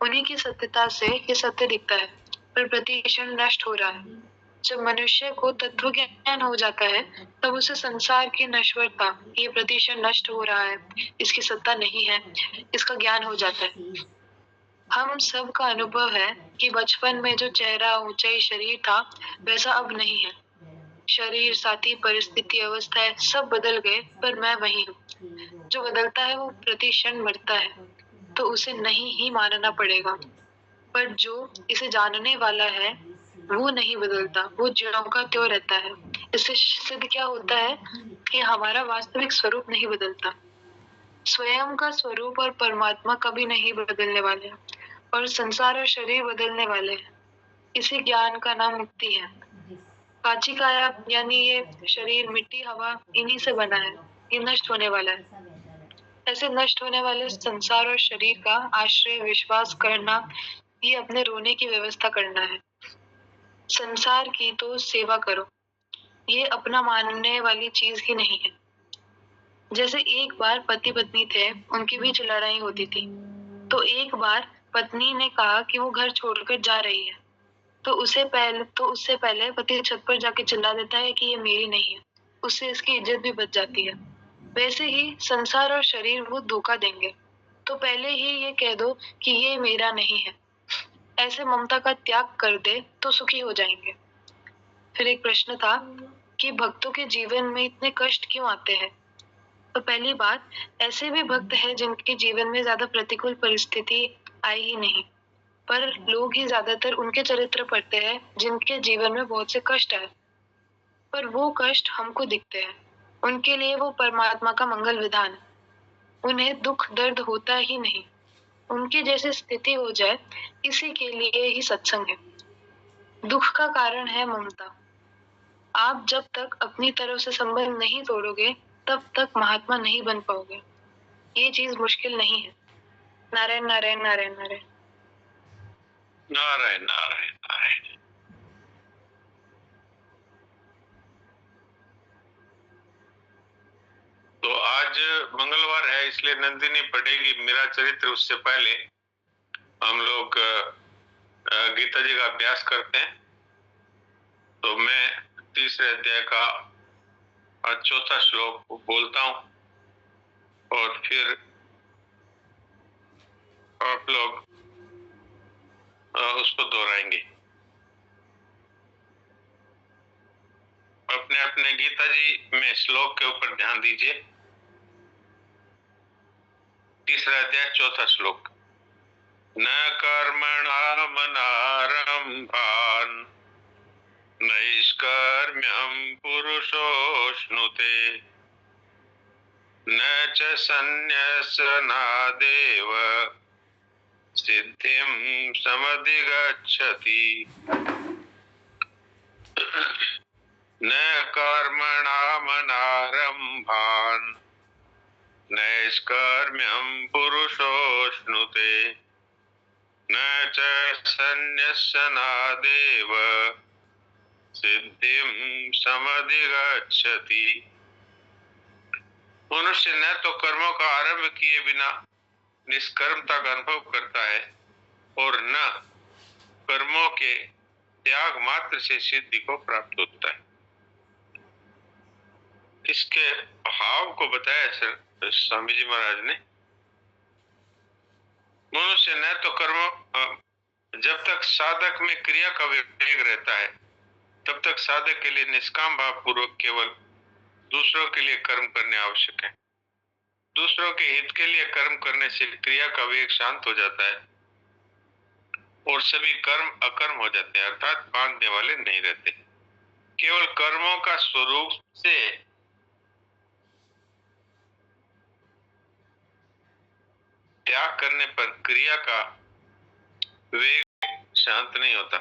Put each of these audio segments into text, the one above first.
उन्हीं की सत्यता से ये सत्य दिखता है, पर प्रतिक्षण नष्ट हो रहा है। जब मनुष्य को तत्व ज्ञान हो जाता है, तब उसे संसार की नश्वरता, ये प्रतिक्षण नष्ट हो रहा है, इसकी सत्ता नहीं है, इसका ज्ञान हो जाता है। हम सब का अनुभव है कि बचपन में जो चेहरा, ऊंचाई, शरीर था, वैसा अब नहीं है। शरीर, साथी, परिस्थिति, अवस्थाएं सब बदल गए, पर मैं वही हूँ। जो बदलता है वो प्रति क्षण मरता है, तो उसे नहीं ही मानना पड़ेगा। पर जो इसे जानने वाला है, वो नहीं बदलता, वो ज्यों का त्यों रहता है। इससे सिद्ध क्या होता है कि हमारा वास्तविक स्वरूप नहीं बदलता। स्वयं का स्वरूप और परमात्मा कभी नहीं बदलने वाले, और संसार और शरीर बदलने वाले हैं। इसी ज्ञान का नाम मुक्ति है। काची काया यानी ये शरीर, मिट्टी, हवा, इन्हीं से बना है। ये नष्ट होने वाला है। ऐसे नष्ट होने वाले संसार और शरीर का आश्रय विश्वास करना, ये अपने रोने की व्यवस्था करना है। संसार की तो सेवा करो, ये अपना मानने वाली चीज ही नहीं है। जैसे एक बार पति पत्नी थे, उनके बीच लड़ाई होती थी। तो एक बार पत्नी ने कहा कि वो घर छोड़कर जा रही है। तो उससे पहले पति छत पर जाके चिल्ला देता है कि ये मेरी नहीं है। उससे इसकी इज्जत भी बच जाती है। वैसे ही संसार और शरीर वो धोखा देंगे, तो पहले ही ये कह दो कि ये मेरा नहीं है। ऐसे ममता का त्याग कर दे तो सुखी हो जाएंगे। फिर एक प्रश्न था कि भक्तों के जीवन में इतने कष्ट क्यों आते हैं? तो पहली बात, ऐसे भी भक्त हैं जिनके जीवन में ज्यादा प्रतिकूल परिस्थिति आई ही नहीं, पर लोग ही ज्यादातर उनके चरित्र पढ़ते हैं जिनके जीवन में बहुत से कष्ट आए। पर वो कष्ट हमको दिखते हैं, उनके लिए वो परमात्मा का मंगल विधान है। उन्हें दुख दर्द होता ही नहीं। उनकी जैसी स्थिति हो जाए, इसी के लिए ही सत्संग है। दुख का कारण है ममता। आप जब तक अपनी तरफ से संबंध नहीं तोड़ोगे, तब तक महात्मा नहीं बन पाओगे। ये चीज मुश्किल नहीं है। नारायण नारायण नारायण नारायण। नारायण नारायण नारायण। तो आज मंगलवार है, इसलिए नंदिनी पढ़ेगी मेरा चरित्र। उससे पहले हम लोग गीता जी का अभ्यास करते हैं। तो मैं तीसरे अध्याय का चौथा श्लोक बोलता हूं और फिर आप लोग उसको दोहराएंगे। अपने अपने गीता जी में श्लोक के ऊपर ध्यान दीजिए। तीसरा अध्याय चौथा श्लोक। न कर्मणामनारम्भान् नैष्कर्म्यं पुरुषोऽश्नुते न च सन्न्यसनादेव सिद्धिं समधिगच्छति। न कर्मणामनारम्भान् नैष्कर्म्यं पुरुषोऽश्नुते न च सन्न्यसनादेव सिद्धिं समधिगच्छति। मनुष्य न तो कर्मों का आरंभ किए बिना निष्कर्मता का अनुभव करता है और न कर्मों के त्याग मात्र से सिद्धि को प्राप्त होता है। इसके भाव को बताया स्वामी जी महाराज ने। मनुष्य न तो कर्मों, जब तक साधक में क्रिया का विवेक रहता है, तब तक साधक के लिए निष्काम भाव पूर्वक केवल दूसरों के लिए कर्म करने आवश्यक है। दूसरों के हित के लिए कर्म करने से क्रिया का वेग शांत हो जाता है और सभी कर्म अकर्म हो जाते हैं, अर्थात बांधने वाले नहीं रहते। केवल कर्मों का स्वरूप से त्याग करने पर क्रिया का वेग शांत नहीं होता।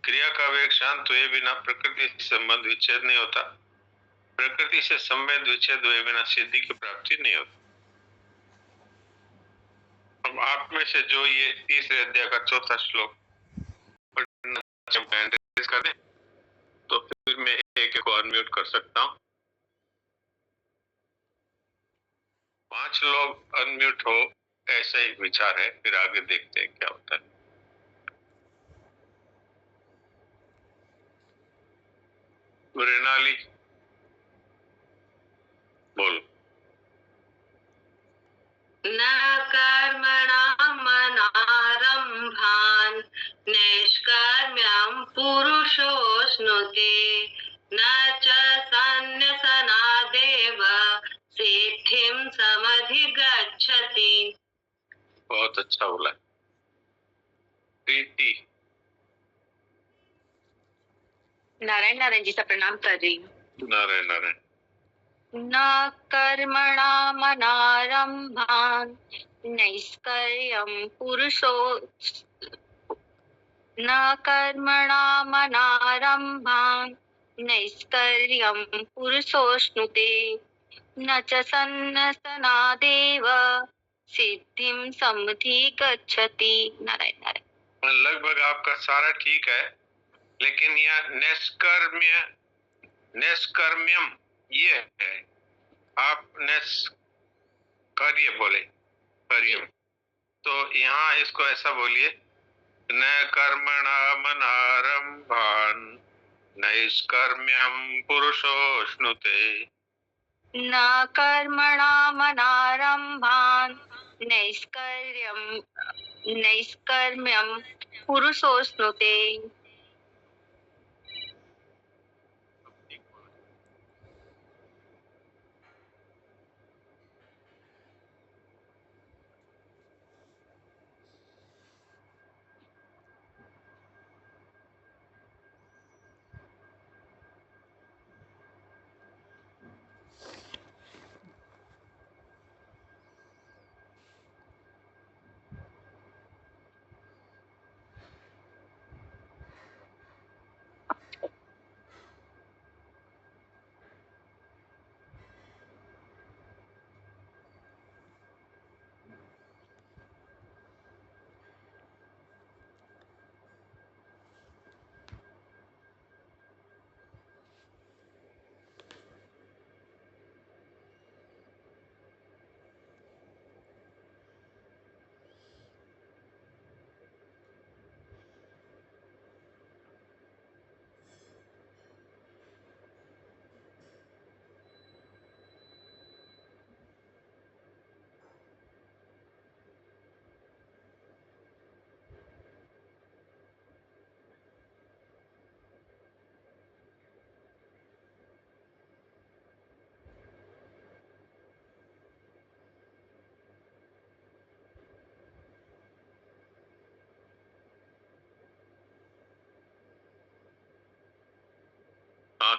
क्रिया का वेग शांत हुए बिना प्रकृति से संबंध विच्छेद नहीं होता। प्रकृति से संबंध विच्छेद हुए बिना सिद्धि की प्राप्ति नहीं होती। अब आप में से जो ये तीसरे अध्याय का चौथा श्लोक पढ़ना कर दें, तो फिर मैं एक को अनम्यूट कर सकता हूँ। 5 लोग अनम्यूट हो ऐसा ही विचार है, फिर आगे देखते हैं क्या होता है। मृणाली बोल। न कर्मणामनारम्भान् नैष्कर्म्यं पुरुषोऽश्नुते न च सन्न्यसनादेव सिद्धिं समधिगच्छति। बहुत अच्छा बोला। प्रीति। नारायण नारायण जी से प्रणाम कर रही हूँ। नारायण नारायण। न कर्मणामनारम्भान् नैष्कर्म्यं पुरुषो न कर्मणामनारम्भान् नैष्कर्म्यं पुरुषोऽश्नुते न च सन्न्यसनादेव सिद्धिं समधिगच्छति। नारायण नारायण। लगभग आपका सारा ठीक है, लेकिन यह निष्कर्म्यम ये है, आप निष्कर्य बोले कर्यम, तो यहाँ इसको ऐसा बोलिए, न कर्मणामनारम्भान् नैष्कर्म्यं पुरुषोऽश्नुते। न कर्मणामनारम्भान् नैष्कर्म्यं पुरुषोऽश्नुते।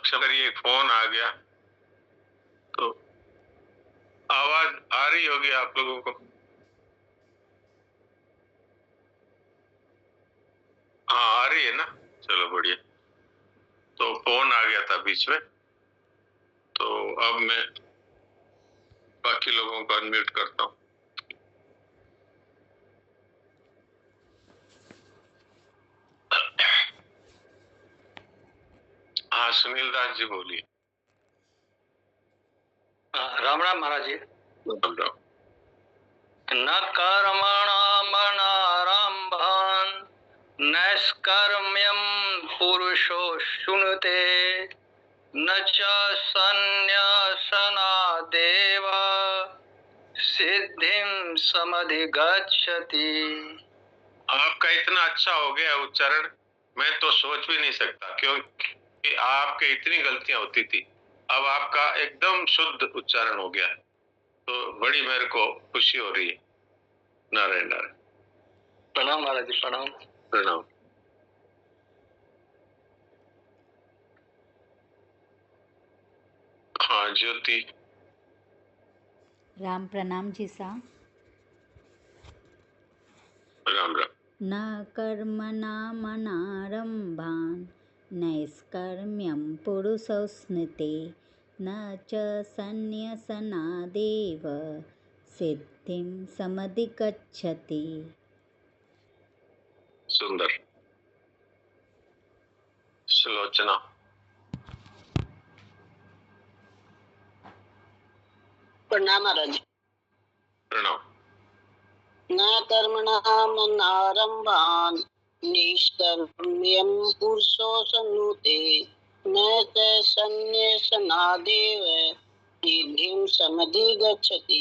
अगर ये फोन आ गया तो आवाज आ रही होगी आप लोगों को। हाँ आ रही है ना, चलो बढ़िया। तो फोन आ गया था बीच में, तो अब मैं बाकी लोगों को अनम्यूट करता हूँ। हाँ सुनील दास जी बोलिए। राम राम महाराज जी। राम राम। न कर्मणामनारम्भान् नैष्कर्म्यं पुरुषो शुनुते न च सन्न्यासनादेव सिद्धिं समधिगच्छति। आपका इतना अच्छा हो गया उच्चारण, मैं तो सोच भी नहीं सकता, क्योंकि आपके इतनी गलतियां होती थी, अब आपका एकदम शुद्ध उच्चारण हो गया, तो बड़ी मेरे को खुशी हो रही है। नारायण नारायण। प्रणाम महाराज जी, प्रणाम प्रणाम। हाँ ज्योति। राम प्रणाम जी सा। राम राम। न कर्मणामनारम्भान् नैष्कर्म्यं पुरुषोऽश्नुते न च सन्न्यसनादेव सिद्धिं समधिगच्छति। सुंदर। सुलोचना। प्रणाम महाराज जी। प्रणाम। न कर्मणामनारम्भान् निष्कर्म्यं पुरुषोऽश्नुते न च सन्न्यसनादेव सिद्धिं समधिगच्छति।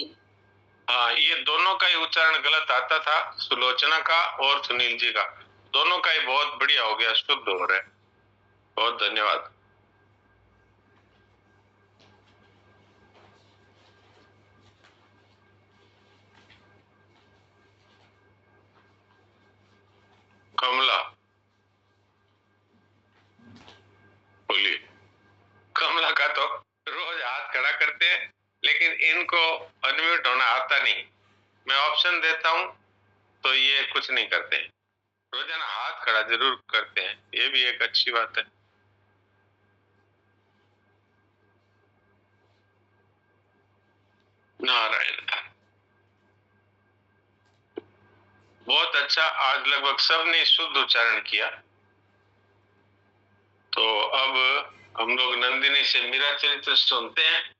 हाँ, ये दोनों का ही उच्चारण गलत आता था, सुलोचना का और सुनील जी का। दोनों का ही बहुत बढ़िया हो गया, शुद्ध हो रहा है। बहुत धन्यवाद। कमला बोली। कमला का तो रोज हाथ खड़ा करते हैं, लेकिन इनको अनम्यूट होना आता नहीं। मैं ऑप्शन देता हूं तो ये कुछ नहीं करते हैं। रोजाना हाथ खड़ा जरूर करते हैं, ये भी एक अच्छी बात है। नारायण, बहुत अच्छा। आज लगभग सबने शुद्ध उच्चारण किया। तो अब हम लोग नंदिनी से मीरा चरित्र सुनते हैं।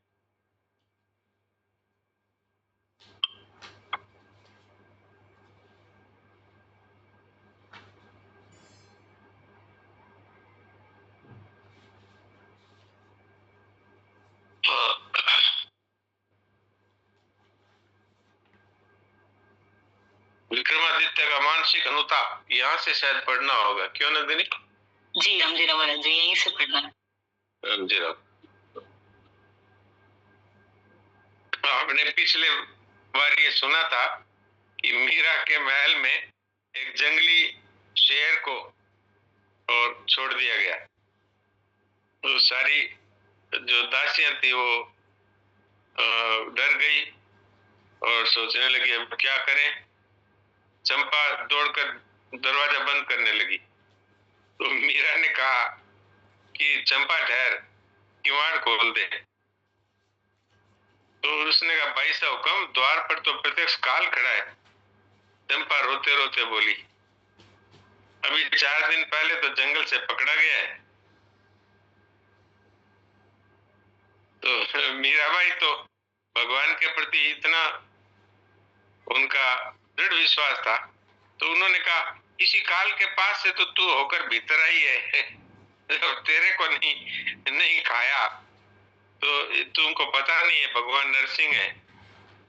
विक्रमादित्य का मानसिक अनुताप यहाँ से शायद पढ़ना होगा, क्यों नंदिनी? जी रामजी महाराज जी, यहीं से पढ़ना है। रामजी राम। आपने पिछले बार ये सुना था कि मीरा के महल में एक जंगली शेर को और छोड़ दिया गया। तो सारी जो दासियां थी वो डर गई और सोचने लगी अब क्या करें। चंपा दौड़कर दरवाजा बंद करने लगी। तो मीरा ने कहा कि चंपा ठहर, किवाड़ खोल दे। तो उसने कहा भाई साहब हुक्म, द्वार पर तो प्रत्यक्ष काल खड़ा है। चंपा रोते रोते बोली अभी 4 दिन पहले तो जंगल से पकड़ा गया है। तो मीराबाई तो भगवान के प्रति इतना उनका दृढ़ विश्वास था, तो उन्होंने कहा इसी काल के पास से तो तू होकर भीतर आई है, जब तेरे को नहीं खाया तो तुमको पता नहीं है भगवान नरसिंह है।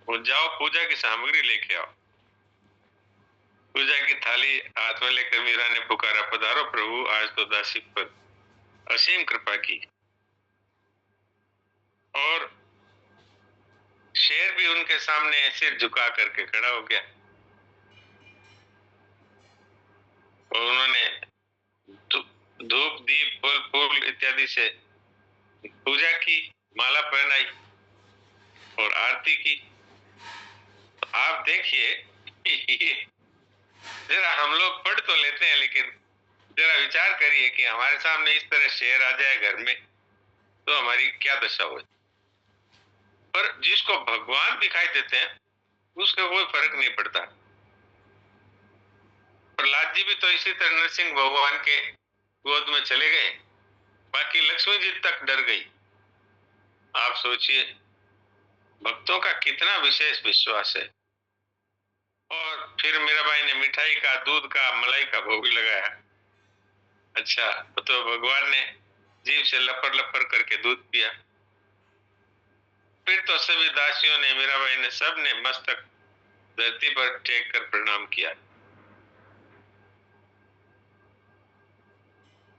वो जाओ पूजा की सामग्री लेके आओ। पूजा की थाली हाथ में लेकर मीरा ने पुकारा पधारो प्रभु, आज तो दासी पर असीम कृपा की। और शेर भी उनके सामने सिर झुका करके खड़ा हो गया और उन्होंने धूप दीप फल फूल इत्यादि से पूजा की, माला पहनाई और आरती की। तो आप देखिए जरा हम लोग पढ़ तो लेते हैं, लेकिन जरा विचार करिए कि हमारे सामने इस तरह शेर आ जाए घर में तो हमारी क्या दशा हो। पर जिसको भगवान दिखाई देते हैं उसका कोई फर्क नहीं पड़ता। प्रहलाद जी भी तो इसी तरह नरसिंह भगवान के गोद में चले गए, बाकी लक्ष्मी जी तक डर गई। आप सोचिए भक्तों का कितना विशेष विश्वास है। और फिर मीराबाई ने मिठाई का, दूध का, मलाई का भोग लगाया। अच्छा, तो भगवान ने जीभ से लपर लपर करके दूध पिया। फिर तो सभी दासियों ने, मीराबाई ने, सब ने मस्तक धरती पर टेक कर प्रणाम किया।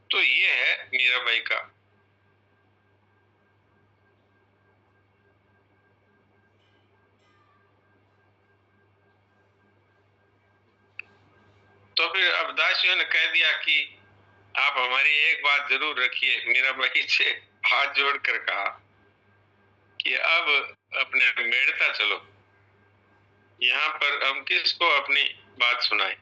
तो ये है मीराबाई का। तो फिर अब दासियों ने कह दिया कि आप हमारी एक बात जरूर रखिए। मीराबाई से हाथ जोड़कर कहा कि अब अपने मेड़ता चलो, यहाँ पर हम किसको अपनी बात सुनाएं।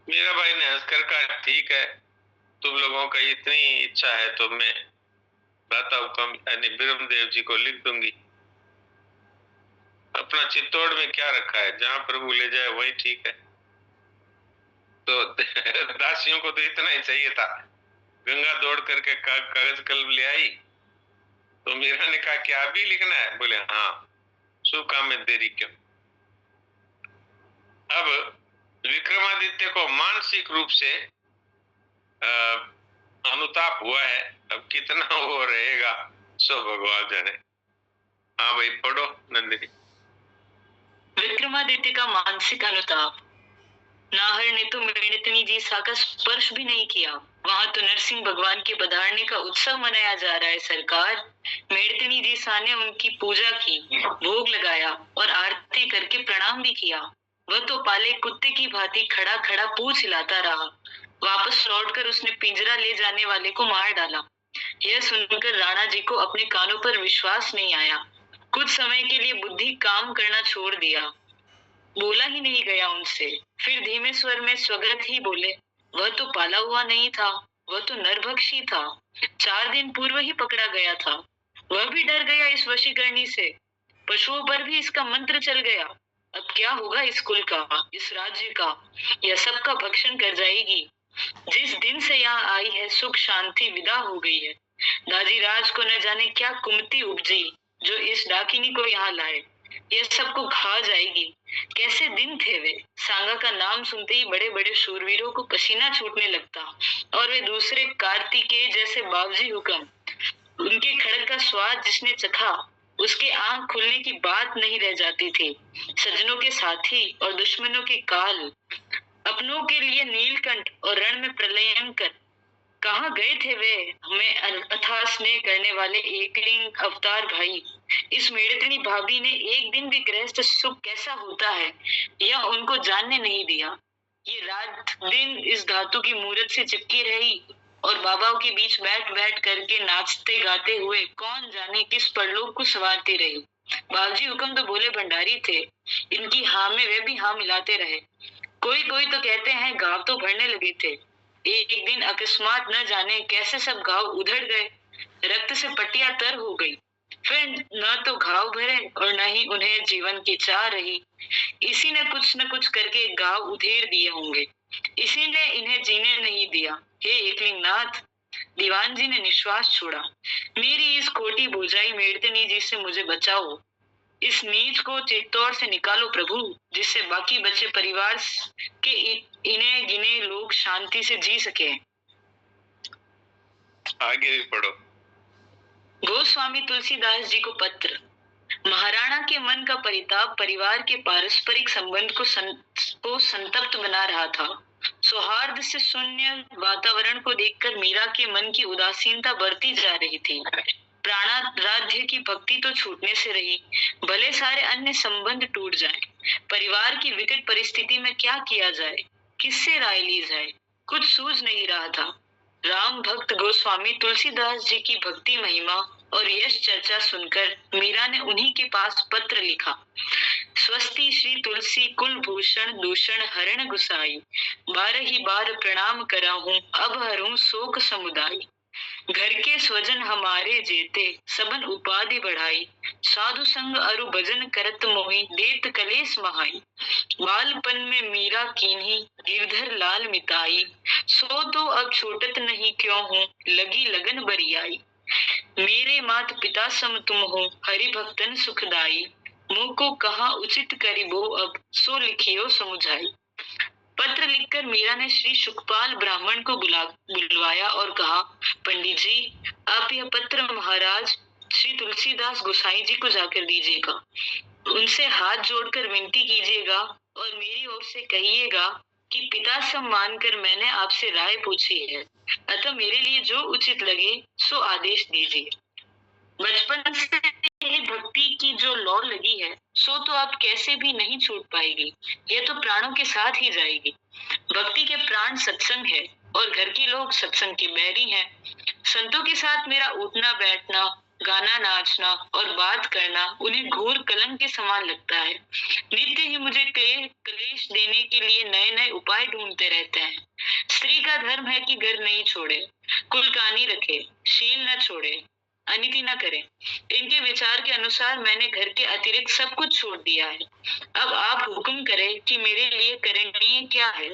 मीराबाई ने हंसकर कहा ठीक है, तुम लोगों का इतनी इच्छा है तो मैं दाता हुक्म यानी ब्रह्मदेव जी को लिख दूंगी। अब अपना चित्तौड़ में क्या रखा है, जहाँ प्रभु ले जाए वही ठीक है। तो दासियों को तो इतना ही चाहिए था। गंगा दौड़ करके कागज कलम ले आई, तो मीरा ने कहा क्या अभी लिखना है? बोले हाँ, शुभ काम में देरी क्यों। अब विक्रमादित्य को मानसिक रूप से अनुताप हुआ है, अब कितना वो रहेगा सो भगवान जाने। हाँ भाई पढ़ो नंदिनी। विक्रमादित्य का मानसिक अनुताप। नाहर ने तो मेड़तनी जी सा का स्पर्श भी नहीं किया। वहां तो नरसिंह भगवान के पधारने का उत्सव मनाया जा रहा है सरकार। मेड़तनी जी सा ने उनकी पूजा की, भोग लगाया और आरती करके प्रणाम भी किया। वह तो पाले कुत्ते की भांति खड़ा खड़ा पूंछ हिलाता रहा। वापस लौटकर उसने पिंजरा ले जाने वाले को मार डाला। यह सुनकर राणा जी को अपने कानों पर विश्वास नहीं आया। कुछ समय के लिए बुद्धि काम करना छोड़ दिया, बोला ही नहीं गया उनसे। फिर धीमे स्वर में स्वगत ही बोले, वह तो पाला हुआ नहीं था, वह तो नरभक्षी था, 4 दिन पूर्व ही पकड़ा गया था। वह भी डर गया इस वशीकरणी से, पशुओं पर भी इसका मंत्र चल गया। अब क्या होगा इस कुल का, इस राज्य का? यह सबका भक्षण कर जाएगी। जिस दिन से यहाँ आई है सुख शांति विदा हो गई है। दादी राज को न जाने क्या कुमति उपजी जो इस डाकिनी को यहाँ लाए। यह सबको खा जाएगी। कैसे दिन थे वे। सांगा का नाम सुनते ही बड़े बड़े शूरवीरों को पसीना छूटने लगता और वे दूसरे कार्तिकेय जैसे बावजी हुक्म। उनके खड़ग का स्वाद जिसने चखा उसके आंख खुलने की बात नहीं रह जाती थी। सज्जनों के साथी और दुश्मनों के काल, अपनों के लिए नीलकंठ और रण में प्रलयंकर। कहाँ गए थे वे हमें अथाह स्नेह करने वाले एकलिंग अवतार भाई। इस मेड़तनी भाभी ने एक दिन भी गृहस्थ सुख कैसा होता है यह उनको जानने नहीं दिया। ये रात दिन इस धातु की मूर्त से चिपकी रही और बाबाओं के बीच बैठ बैठ करके नाचते गाते हुए कौन जाने किस परलोक को सवारती रही। बाबूजी हुक्म तो बोले भंडारी थे, इनकी हाँ में वे भी हाँ मिलाते रहे। कोई कोई तो कहते हैं घाव तो भरने लगे थे। एक दिन अकस्मात न जाने कैसे सब घाव उधड़ गए, रक्त से पट्टियां तर हो गई। फिर न तो घाव भरे और न ही उन्हें जीवन की चाह रही। इसी ने कुछ न कुछ करके घाव उधेड़ दिए होंगे, इसीलिए इन्हें जीने नहीं दिया। हे एकलिंगनाथ, दीवान जी ने निश्वास छोड़ा। मेरी इस खोटी बोझाई मेड़तनी जी से मुझे बचाओ। इस नीच को चित्तौड़ से निकालो प्रभु, जिससे बाकी बचे परिवार के इन्हें गिने लोग शांति से जी सके। आगे भी पढ़ो। गोस्वामी तुलसीदास जी को पत्र। महाराणा के मन का परिताप परिवार के पारस्परिक संबंध को संतप्त बना रहा था। सौहार्द से शून्य वातावरण को देखकर मीरा के मन की उदासीनता बढ़ती जा रही थी। प्राणाराध्य की भक्ति तो छूटने से रही, भले सारे अन्य संबंध टूट जाएं। परिवार की विकट परिस्थिति में क्या किया जाए, किससे राय ली जाए, कुछ सूझ नहीं रहा था। राम भक्त गोस्वामी तुलसीदास जी की भक्ति महिमा और यश चर्चा सुनकर मीरा ने उन्हीं के पास पत्र लिखा। स्वस्ति श्री तुलसी कुलभूषण दूषण हरण गुसाई, 12 बार प्रणाम करा हूँ अब हरूं शोक समुदाय। घर के स्वजन हमारे जेते सबन उपाधि बढ़ाई, साधु संग अरु भजन करत मोहि देत कलेस महाई। बालपन में मीरा कीन्ही गिरधर लाल मिताई, सो तो अब छूटत नहीं क्यों हूँ लगी लगन बरियाई। मेरे मात पिता सम तुम हो हरि भक्तन सुखदाई, मुँह को कहा उचित करिबो अब सो लिखियो समुझाई। पत्र लिखकर मीरा ने श्री सुखपाल ब्राह्मण को बुलवाया और कहा, पंडित जी आप यह पत्र महाराज श्री तुलसीदास गोसाई जी को जाकर दीजिएगा। उनसे हाथ जोड़कर विनती कीजिएगा और मेरी ओर से कहिएगा कि पिता सम मानकर मैंने आपसे राय पूछी है, अतः मेरे लिए जो उचित लगे सो आदेश दीजिए। बचपन से भक्ति की जो लौ लगी है सो तो आप कैसे भी नहीं छूट पाएगी, यह तो प्राणों के साथ ही जाएगी। भक्ति के प्राण सत्संग है और घर के लोग सत्संग के बैरी हैं। संतों के साथ मेरा उठना बैठना, गाना नाचना और बात करना उन्हें घोर कलंक के समान लगता है। नित्य ही मुझे क्लेश देने के लिए नए नए उपाय ढूंढते रहते हैं। स्त्री का धर्म है कि घर नहीं छोड़े, कुल कानी रखे, शील न छोड़े, अनिति न करें। इनके विचार के अनुसार मैंने घर के अतिरिक्त सब कुछ छोड़ दिया है। अब आप हुक्म करें कि मेरे लिए करणीय क्या है।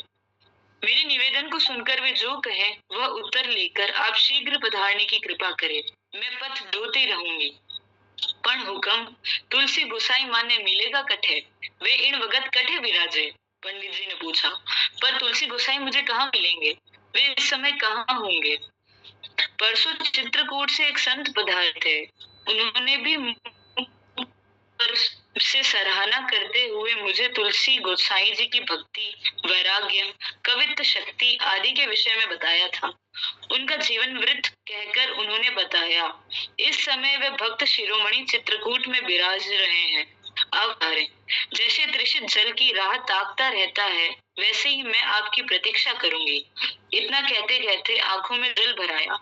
मेरे निवेदन को सुनकर वे जो कहे वह उत्तर लेकर आप शीघ्र पधारने की कृपा करें। मैं पथ ढूंढती रहूंगी। पण हुक्म तुलसी गोसाई माने मिलेगा कठे, वे इन वगत कठे विराजे। पंडित जी ने पूछा, पर तुलसी गोसाई मुझे कहाँ मिलेंगे? वे इस समय कहाँ होंगे? परसों चित्रकूट से एक संत पधारे थे। उन्होंने भी से सराहना करते हुए मुझे तुलसी गोसाई जी की भक्ति, वैराग्य, कवित्व शक्ति आदि के विषय में बताया था। उनका जीवन वृत्त कहकर उन्होंने बताया, इस समय वे भक्त शिरोमणि चित्रकूट में विराज रहे हैं। अब आ रहे। जैसे तृषित जल की राह ताकता रहता है, वैसे ही मैं आपकी प्रतीक्षा करूंगी। इतना कहते कहते आंखों में जल भराया।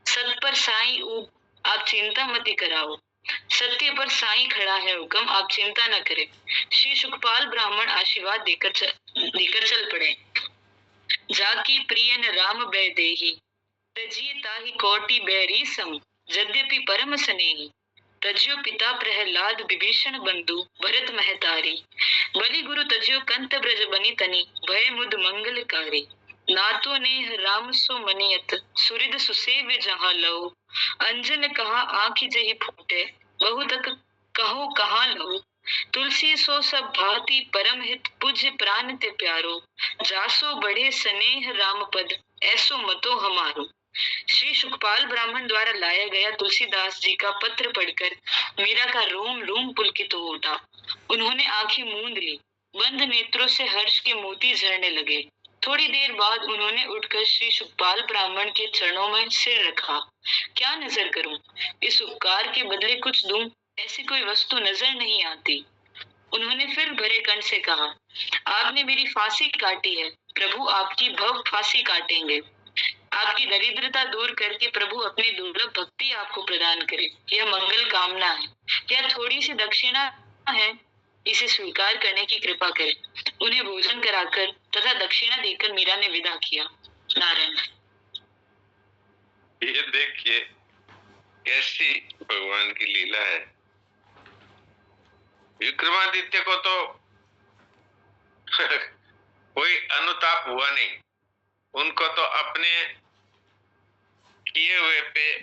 सत पर साईं ऊप, आप चिंता मत कराओ। सत्य पर साईं खड़ा है हुक्म, आप चिंता न करें। श्री सुखपाल ब्राह्मण आशीर्वाद देकर चल पड़े। जाकी प्रिय न राम बै देही, तजिए ताहि कोटि बैरी सम, यद्यपि परम स्नेही। तजियो पिता प्रहलाद विभीषण बंधु भरत महतारी, बलि गुरु तजियो कंत ब्रज बनि तनि, भय मुद मंगलकारी। नातो नेह राम सो मनियत, सुरिद सुसेव्य जहाँ लऊ। अंजन कहा आँखि जही फूटे, बहु तक कहो कहाँ लऊ। तुलसी सो सब भांति परम हित, पूज्य प्राण ते प्यारो। जासो बढ़े स्नेह राम पद, ऐसो मतो हमारो। श्री सुखपाल ब्राह्मण द्वारा लाया गया तुलसीदास जी का पत्र पढ़कर मीरा का रोम रोम पुलकित हो उठा। उन्होंने आंखें मूंद ली। बंद नेत्रों से हर्ष के मोती झरने लगे। थोड़ी देर बाद उन्होंने उठकर श्री सुखपाल ब्राह्मण के चरणों में सिर रखा। क्या नजर करूं? इस उपकार के बदले कुछ दूं, ऐसी कोई वस्तु नजर नहीं आती। उन्होंने फिर भरे कंठ से कहा, आपने मेरी फांसी काटी है, प्रभु आपकी भव फांसी काटेंगे। आपकी दरिद्रता दूर करके प्रभु अपनी दुर्लभ भक्ति आपको प्रदान करे, यह मंगल कामना है। यह थोड़ी सी दक्षिणा है, इसे स्वीकार करने की कृपा करें। उन्हें भोजन कराकर तथा दक्षिणा देकर मीरा ने विदा किया। नारायण। ये देखिए कैसी भगवान की लीला है। विक्रमादित्य को तो कोई अनुताप हुआ नहीं, उनको तो अपने किए हुए पे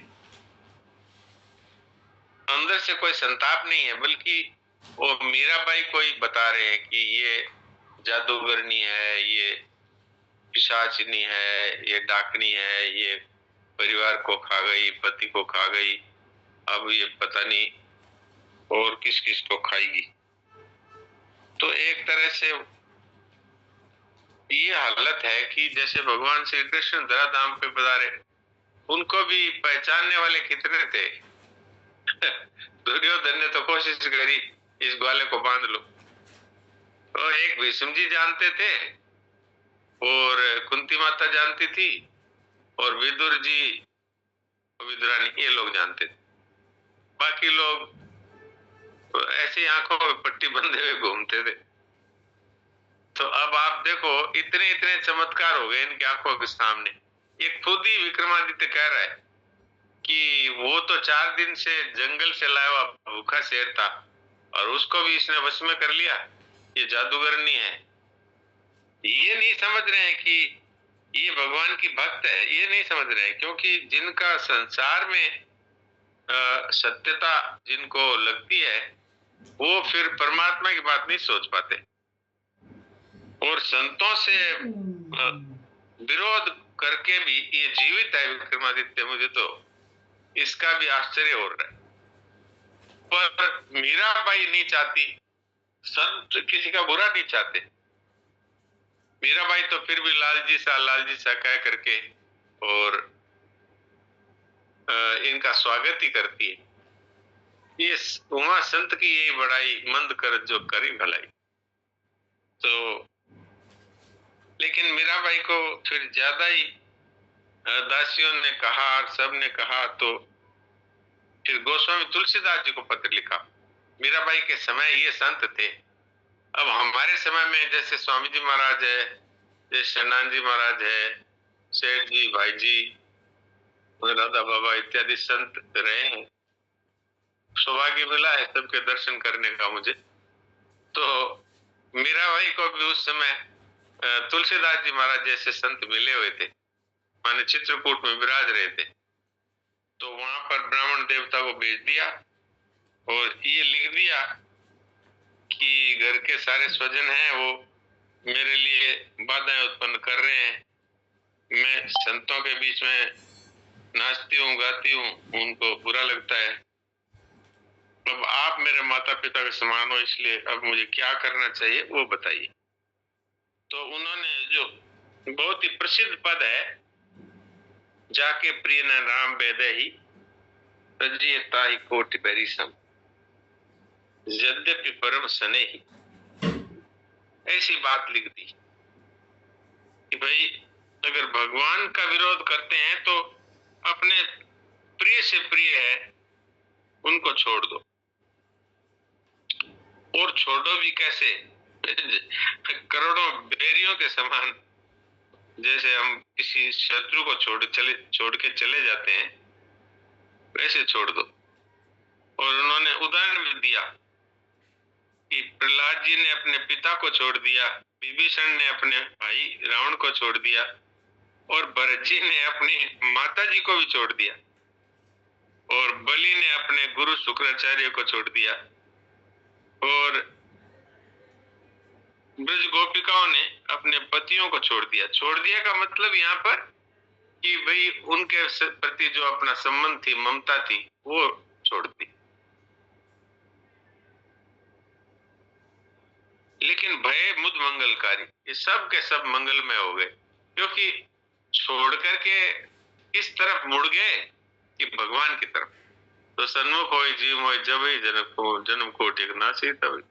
अंदर से कोई संताप नहीं है, बल्कि वो मीराबाई को ही बता रहे हैं कि ये जादूगरनी है, ये पिशाचिनी है, ये डाकनी है, ये परिवार को खा गई, पति को खा गई, अब ये पता नहीं और किस किस को खाएगी। तो एक तरह से ये हालत है कि जैसे भगवान श्री कृष्ण धराधाम पे पधारे, उनको भी पहचानने वाले कितने थे। दुर्योधन ने तो कोशिश करी इस ग्वाले को बांध लो। तो एक भीष्म जी जानते थे और कुंती माता जानती थी और विदुर जी, विदुरानी, ये लोग जानते थे। बाकी लोग तो ऐसी आंखों में पट्टी बंधे हुए घूमते थे। तो अब आप देखो इतने इतने चमत्कार हो गए इनकी आंखों के सामने। ये खुद ही विक्रमादित्य कह रहा है कि वो तो 4 दिन से जंगल से लाया हुआ भूखा शेर था और उसको भी इसने वश में कर लिया, ये जादूगरनी है। ये नहीं समझ रहे हैं कि ये भगवान की भक्त है, ये नहीं समझ रहे हैं, क्योंकि जिनका संसार में सत्यता जिनको लगती है वो फिर परमात्मा की बात नहीं सोच पाते और संतों से विरोध करके भी ये जीवित है विक्रमादित्य। मुझे तो इसका भी आश्चर्य हो रहा है। पर मीराबाई नहीं चाहती, संत किसी का बुरा नहीं चाहते। मीराबाई तो फिर भी लालजी सा कह करके और इनका स्वागत ही करती है। ये उमा संत की यही बड़ाई, मंद कर जो करी भलाई। तो लेकिन मीराबाई को फिर ज्यादा ही दासियों ने कहा और सब ने कहा, तो फिर गोस्वामी तुलसीदास जी को पत्र लिखा। मीराबाई के समय ये संत थे। अब हमारे समय में जैसे स्वामी जी महाराज है, जैसे शनान जी महाराज है, सेठ जी, भाई जी, राधा बाबा इत्यादि संत रहे हैं। सौभाग्य मिला है सबके दर्शन करने का मुझे। तो मीराबाई को भी उस समय तुलसीदास जी महाराज जैसे संत मिले हुए थे, माने चित्रकूट में विराज रहे थे। तो वहां पर ब्राह्मण देवता को भेज दिया और ये लिख दिया कि घर के सारे स्वजन हैं वो मेरे लिए बाधाएं उत्पन्न कर रहे हैं, मैं संतों के बीच में नाचती हूँ गाती हूँ, उनको बुरा लगता है। अब आप मेरे माता पिता के समान हो, इसलिए अब मुझे क्या करना चाहिए वो बताइए। तो उन्होंने जो बहुत ही प्रसिद्ध पद है, जाके प्रिय न राम बेदे ही तजिए ताहि कोटि परिसम यद्यपि परम सने ही, ऐसी बात लिख दी कि भाई अगर भगवान का विरोध करते हैं तो अपने प्रिय से प्रिय है उनको छोड़ दो, और छोड़ो भी कैसे करोड़ों बैरियों के समान, जैसे हम किसी शत्रु को छोड़ के चले जाते हैं वैसे छोड़ दो। और उन्होंने उदाहरण भी दिया कि प्रहलाद जी ने अपने पिता को छोड़ दिया, विभीषण ने अपने भाई रावण को छोड़ दिया, और भरत जी ने अपनी माता जी को भी छोड़ दिया, और बलि ने अपने गुरु शुक्राचार्य को छोड़ दिया, और ब्रज गोपिकाओं ने अपने पतियों को छोड़ दिया। छोड़ दिया का मतलब यहाँ पर कि भाई उनके प्रति जो अपना संबंध थी, ममता थी, वो छोड़ दी। लेकिन भय मुद मंगलकारी, ये सब के सब मंगलमय हो गए, क्योंकि छोड़ करके किस तरफ मुड़ गए कि भगवान की तरफ। तो सन्मुख होय जीव होय जब ही जन्म कोटि एक नासी तब।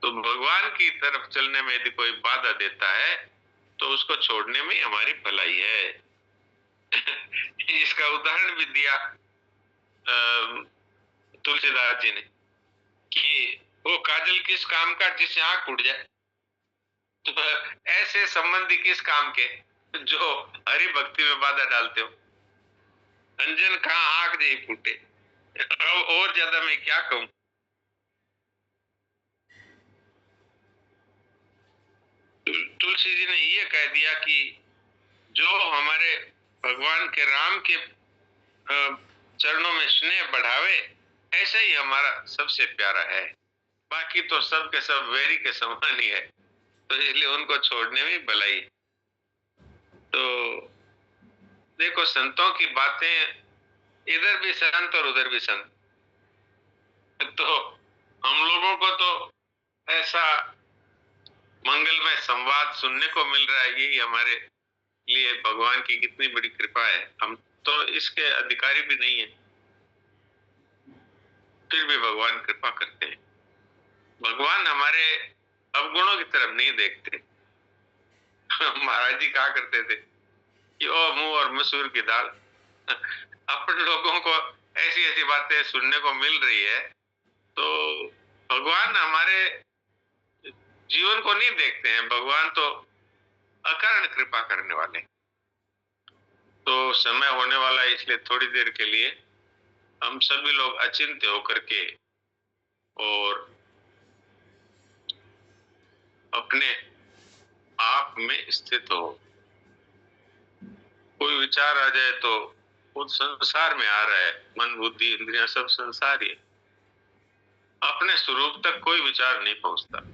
तो भगवान की तरफ चलने में यदि कोई बाधा देता है तो उसको छोड़ने में हमारी भलाई है। इसका उदाहरण भी दिया तुलसीदास जी ने कि वो काजल किस काम का जिससे आंख उड़ जाए। तो ऐसे संबंधी किस काम के जो हरि भक्ति में बाधा डालते हो। अंजन कहाँ आंख नहीं फूटे। और ज्यादा मैं क्या कहूं। तुलसी जी ने ये कह दिया कि जो हमारे भगवान के राम के चरणों में स्नेह बढ़ावे ऐसा ही हमारा सबसे प्यारा है, बाकी तो सब के सब वैरी के समान ही है, तो इसलिए उनको छोड़ने में भलाई। तो देखो संतों की बातें, इधर भी संत और उधर भी संत। तो हम लोगों को तो ऐसा मंगलमय संवाद सुनने को मिल रहा है, यही हमारे लिए भगवान की कितनी बड़ी कृपा है। हम तो इसके अधिकारी भी नहीं है, फिर भी भगवान कृपा करते हैं। भगवान हमारे अवगुणों की तरफ नहीं देखते। महाराज जी कहा करते थे कि ओ मुंह और मसूर की दाल। अपन लोगों को ऐसी ऐसी बातें सुनने को मिल रही है, तो भगवान हमारे जीवन को नहीं देखते हैं। भगवान तो अकारण कृपा करने वाले। तो समय होने वाला है, इसलिए थोड़ी देर के लिए हम सभी लोग अचिंत्य होकर के और अपने आप में स्थित हो। कोई विचार आ जाए तो खुद संसार में आ रहा है, मन बुद्धि इंद्रियां सब संसार ही है, अपने स्वरूप तक कोई विचार नहीं पहुंचता।